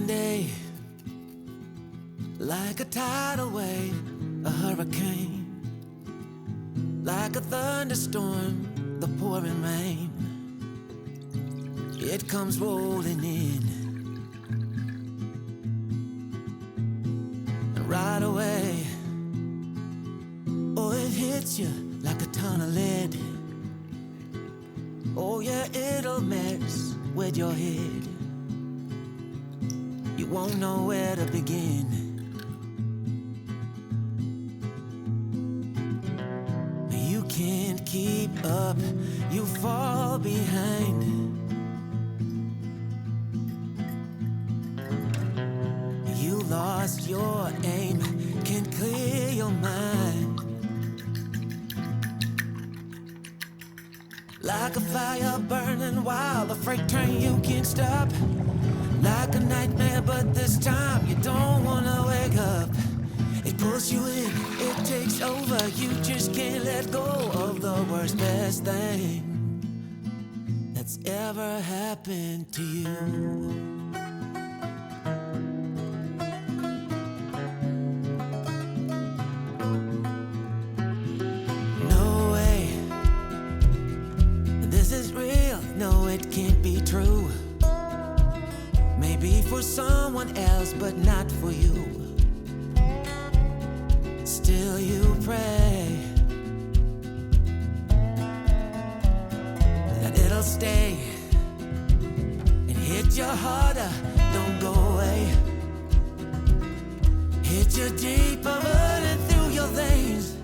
day, like a tidal wave, a hurricane, like a thunderstorm, the pouring rain. It comes rolling in, and right away, oh, it hits you like a ton of lead. Oh yeah, it'll mess with your head. You won't know where to begin. You can't keep up, you fall behind. You lost your aim, can't clear your mind. Like a fire burning wild, a freight train you can't stop. Like a nightmare, but this time you don't wanna wake up. It pulls you in, it takes over, you just can't let go of the worst, best thing that's ever happened to you. No way, this is real, no, it can't be true. Maybe for someone else, but not for you. Still you pray that it'll stay and hit you harder, don't go away. Hit you deeper, running through your veins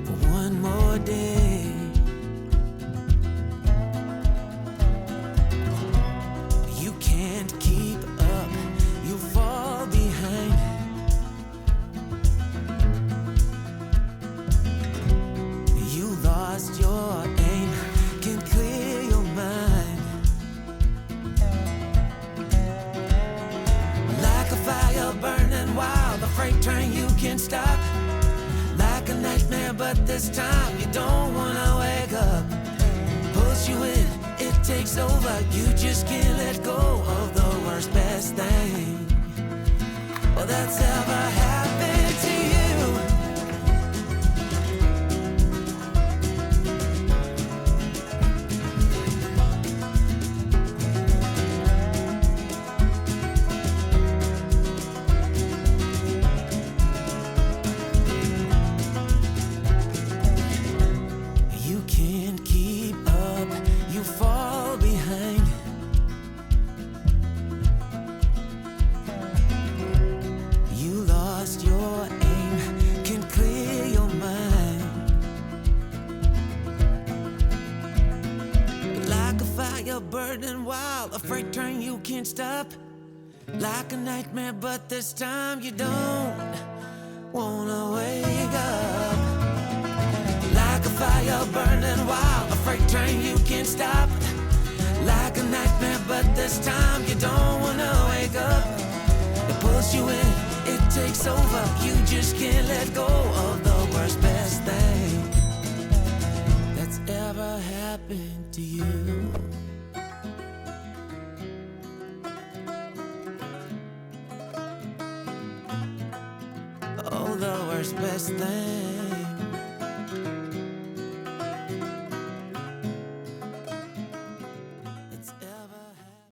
for one more day. Your aim can clear your mind. Like a fire burning wild, a freight train you can't stop. Like a nightmare, but this time you don't wanna wake up. Pulls you in, it takes over, you just can't let go of the worst, best thing well, that's ever happened to you. Fall behind. You lost your aim, can clear your mind. Like a fire burning wild, a freight train you can't stop. Like a nightmare, but this time you don't wanna wake up. Like a fire burning wild, a freight train you can't stop. Like a nightmare, but this time you don't wanna wake up. It pulls you in, it takes over, you just can't let go of the worst, best thing that's ever happened to you. Oh, the worst, best thing.